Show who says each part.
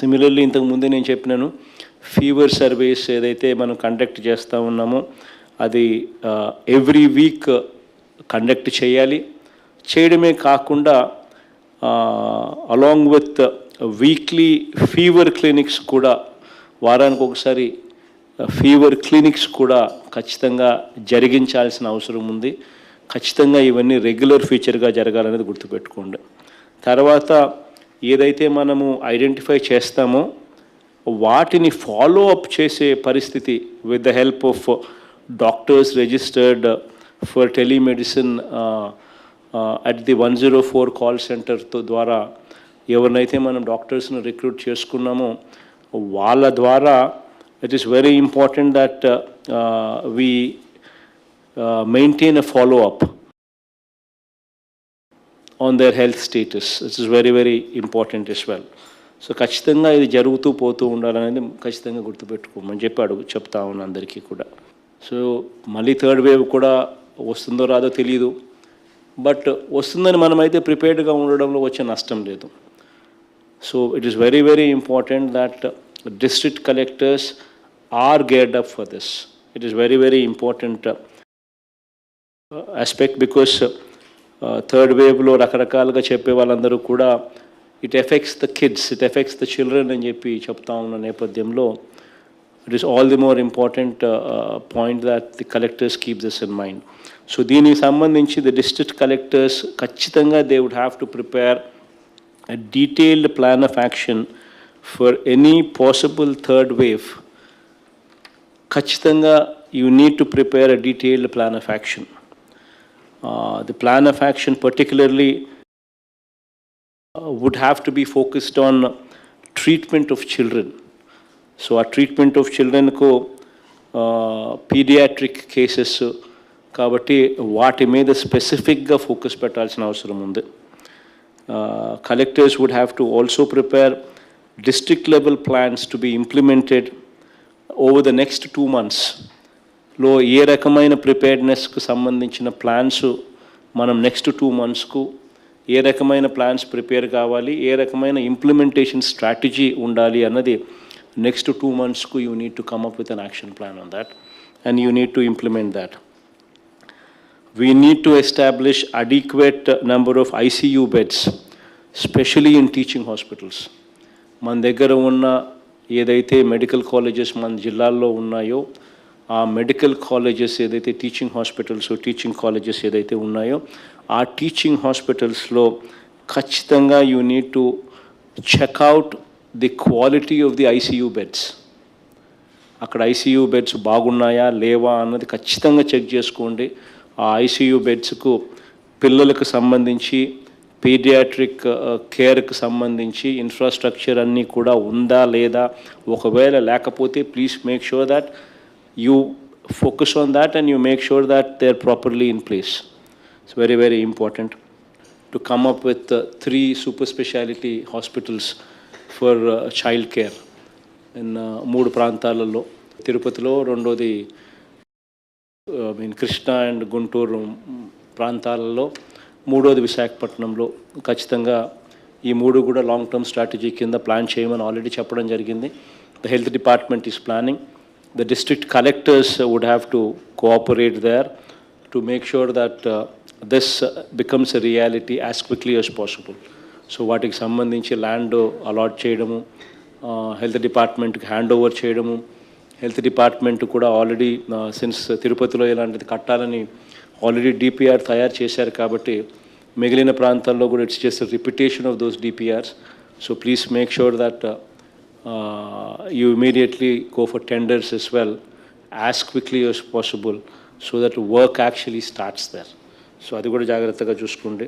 Speaker 1: Similarly ఇంతకుముందే నేను చెప్పినాను, ఫీవర్ సర్వేస్ ఏదైతే మనం కండక్ట్ చేస్తూ ఉన్నామో అది ఎవ్రీ వీక్ కండక్ట్ చేయాలి. చేయడమే కాకుండా along with weekly fever clinics కూడా, వారానికి ఒకసారి ఫీవర్ క్లినిక్స్ కూడా ఖచ్చితంగా జరిగించాల్సిన అవసరం ఉంది. ఖచ్చితంగా ఇవన్నీ రెగ్యులర్ ఫీచర్గా జరగాలనేది గుర్తుపెట్టుకోండి. తర్వాత ఏదైతే మనము ఐడెంటిఫై చేస్తామో వాటిని ఫాలో అప్ చేసే పరిస్థితి with the help of doctors registered for telemedicine at the 104 call సెంటర్తో ద్వారా ఎవరినైతే మనం డాక్టర్స్ని రిక్రూట్ చేసుకున్నామో వాళ్ళ ద్వారా it is very important that we maintain a follow-up on their health status. This is very, very important as well. So ఖచ్చితంగా ఇది జరుగుతూ పోతూ ఉండాలనేది ఖచ్చితంగా గుర్తుపెట్టుకోమని చెప్తా ఉన్నాను అందరికీ కూడా. సో మళ్ళీ థర్డ్ వేవ్ కూడా వస్తుందో రాదో తెలియదు, బట్ వస్తుందని మనమైతే ప్రిపేర్డ్గా ఉండడంలో వచ్చే నష్టం లేదు. So it is very, very important that district collectors are geared up for this. It is very, very important aspect because third wave లో రకరకాలుగా చెప్పే వాళ్ళందరూ కూడా it affects the kids, it affects the children అని చెప్పి చెప్తా ఉన్న నేపథ్యంలో it is all the more important point that the collectors keep this in mind. So దీనికి సంబంధించి the district collectors ఖచ్చితంగా they would have to prepare a detailed plan of action for any possible third wave. ఖచ్చితంగా you need to prepare a detailed plan of action. The plan of action particularly would have to be focused on treatment of children. So our treatment of children ko pediatric cases kabatti vaati meeda specific ga focus pettalsina avasaram undi. Collectors would have to also prepare district level plans to be implemented over the next 2 months. లో ఏ రకమైన ప్రిపేర్డ్నెస్కు సంబంధించిన plans మనం next 2 మంత్స్కు ఏ రకమైన plans prepare కావాలి, ఏ రకమైన implementation strategy ఉండాలి అన్నది next 2 మంత్స్కు you need to come up with an action plan on that and you need to implement that. We need to establish adequate number of ICU beds, specially in teaching hospitals. మన దగ్గర ఉన్న ఏదైతే medical colleges మన జిల్లాల్లో ఉన్నాయో ఆ medical colleges ఏదైతే teaching hospitals, teaching colleges ఏదైతే ఉన్నాయో ఆ టీచింగ్ హాస్పిటల్స్లో ఖచ్చితంగా you need to check out the quality of the ICU beds. అక్కడ ICU బెడ్స్ బాగున్నాయా లేవా అన్నది ఖచ్చితంగా చెక్ చేసుకోండి. ఆ ICU బెడ్స్కు పిల్లలకు సంబంధించి పీడియాట్రిక్ కేర్కి సంబంధించి ఇన్ఫ్రాస్ట్రక్చర్ అన్నీ కూడా ఉందా లేదా, ఒకవేళ లేకపోతే please make sure that you focus on that and you make sure that they're properly in place. It's very, very important to come up with 3 super speciality hospitals for child care in 3 ప్రాంతాలలో, తిరుపతిలో, రెండోది Krishna and Guntur ప్రాంతాలలో, మూడోది విశాఖపట్నంలో. ఖచ్చితంగా ఈ 3 కూడా long term strategy కింద ప్లాన్ చేయమని ఆల్రెడీ చెప్పడం జరిగింది. The health department is planning. The district collectors would have to cooperate there to make sure that this becomes a reality as quickly as possible. So వాటికి సంబంధించి land allot చేయడము, health డిపార్ట్మెంట్కి hand over చేయడము. Health department కూడా already since తిరుపతిలో ఇలాంటిది కట్టాలని already DPR తయారు చేశారు కాబట్టి మిగిలిన ప్రాంతాల్లో కూడా it's just repetition of those DPRs. So please make sure that you immediately go for tenders as well as quickly as possible so that work actually starts there. So అది కూడా జాగ్రత్తగా చూసుకోండి.